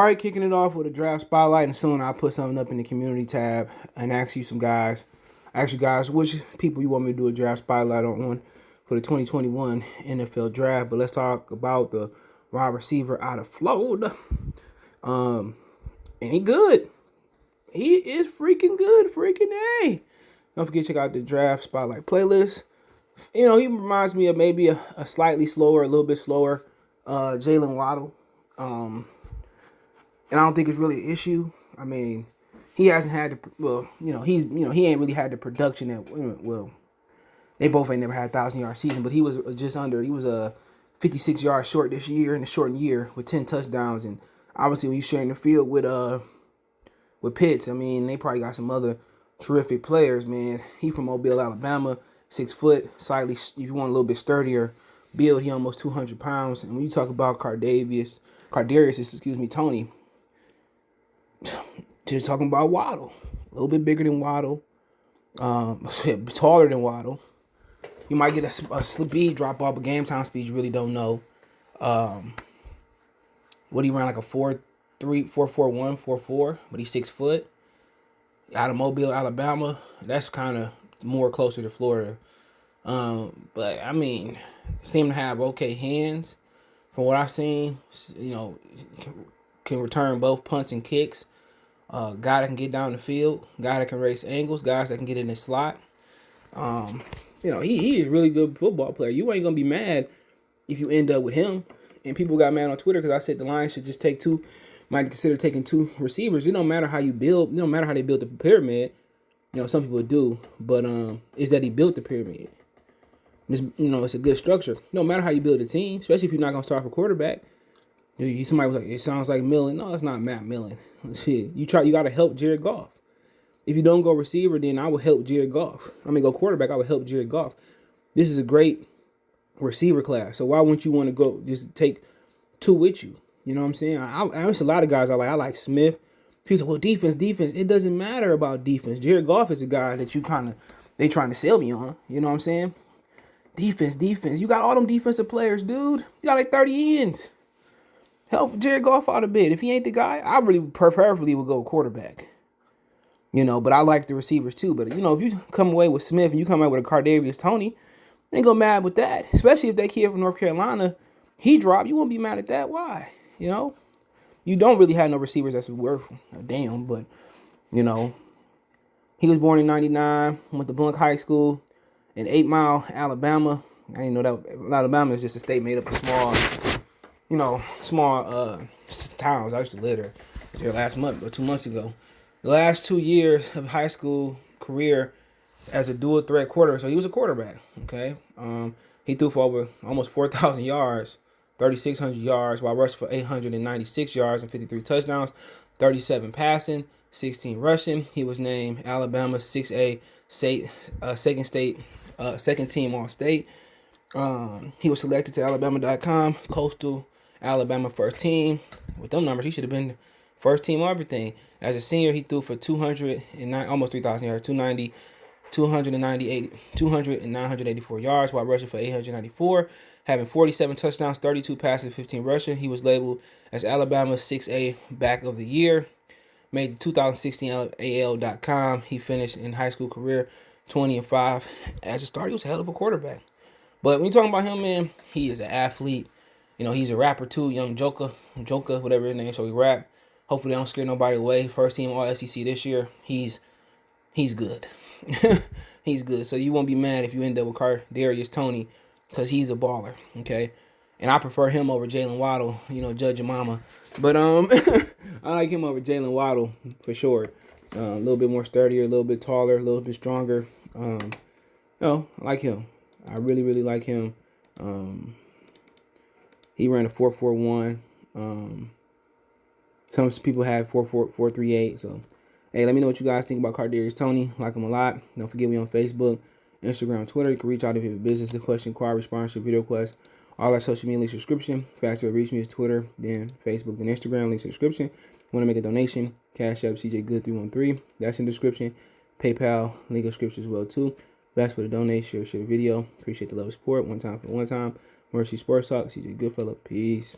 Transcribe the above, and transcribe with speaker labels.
Speaker 1: right, kicking it off with a draft spotlight, and soon I'll put something up in the community tab and ask you guys, which people you want me to do a draft spotlight on for the 2021 NFL draft. But let's talk about the wide receiver out of Florida. And he good. He is freaking good. Freaking A. Don't forget to check out the draft spotlight playlist. He reminds me of maybe a slightly slower, a little bit slower Jalen Waddle. And I don't think it's really an issue. I mean, he hasn't had he ain't really had the production that, they both ain't never had a 1,000-yard season, but he was a 56 yards short this year in a shortened year with 10 touchdowns. And obviously when you're sharing the field with Pitts, I mean, they probably got some other terrific players, man. He from Mobile, Alabama, 6 foot, slightly, if you want a little bit sturdier build, he almost 200 pounds. And when you talk about Kadarius, Toney, just talking about Waddle. A little bit bigger than Waddle. Taller than Waddle. You might get a speed drop off, but game time speed you really don't know. What he ran like a 4.3, 4.41, 4.4, but he's 6 foot. Out of Mobile, Alabama. That's kind of more closer to Florida. But I mean, seem to have okay hands. From what I've seen, can return both punts and kicks. Guy that can get down the field, guy that can race angles, guys that can get in the slot. He is a really good football player. You ain't gonna be mad if you end up with him. And people got mad on Twitter because I said the Lions should just take two. Might consider taking 2 receivers. It don't matter how you build. It don't matter how they built the pyramid. Some people do, but is that he built the pyramid? It's a good structure. No matter how you build a team, especially if you're not gonna start for quarterback. Somebody was like, it sounds like Millen. No, it's not Matt Millen. Shit, you got to help Jared Goff. If you don't go receiver, then I would help Jared Goff. Go quarterback, I would help Jared Goff. This is a great receiver class. So why wouldn't you want to go just take 2 with you? You know what I'm saying? There's a lot of guys I like. I like Smith. People say, well, defense. It doesn't matter about defense. Jared Goff is a guy that they trying to sell me on. You know what I'm saying? Defense. You got all them defensive players, dude. You got like 30 ends. Help Jared Goff out a bit. If he ain't the guy, I really preferably would go quarterback. But I like the receivers too. But, if you come away with Smith and you come away with a Kadarius Toney, ain't go mad with that. Especially if that kid from North Carolina, he dropped. You won't be mad at that. Why? You don't really have no receivers that's worth a damn. But, he was born in 99, went to Blount High School in 8 Mile, Alabama. I didn't know that Alabama is just a state made up of small towns. I used to live there. I was here last month or 2 months ago. The last 2 years of high school career as a dual threat quarterback. So he was a quarterback. Okay. He threw for almost 4,000 yards, 3,600 yards, while rushing for 896 yards and 53 touchdowns, 37 passing, 16 rushing. He was named Alabama's 6A second team All-State. He was selected to Alabama.com, Coastal Alabama first team. With them numbers, he should have been first team everything. As a senior, he threw for 209, almost 3,000 yards, 984 yards, while rushing for 894, having 47 touchdowns, 32 passes, 15 rushing. He was labeled as Alabama's 6A back of the year. Made the 2016 AL.com. He finished in high school career 20-5 as a starter. He was a hell of a quarterback. But when you're talking about him, man, he is an athlete. He's a rapper too, young Joker, whatever his name. So he rap. Hopefully, they don't scare nobody away. First team All SEC this year. He's good. He's good. So you won't be mad if you end up with Kadarius Toney, because he's a baller. Okay, and I prefer him over Jalen Waddle. Judge your mama. But I like him over Jalen Waddle for sure. A little bit more sturdier, a little bit taller, a little bit stronger. I like him. I really, really like him. He ran a 4.41. Some people have 4.38. So, hey, let me know what you guys think about Kadarius Toney. Like him a lot. Don't forget me on Facebook, Instagram, Twitter. You can reach out if you have a business, the question, inquiry, sponsorship, video request. All our social media links description. Faster to reach me is Twitter, then Facebook, then Instagram. Links in the description. Want to make a donation? Cash App CJGood313. That's in the description. PayPal link in the description as well too. Best for the donation. Share the video. Appreciate the love and support. One time for one time. Mercy Sports Talk. CJ Goodfellow. Peace.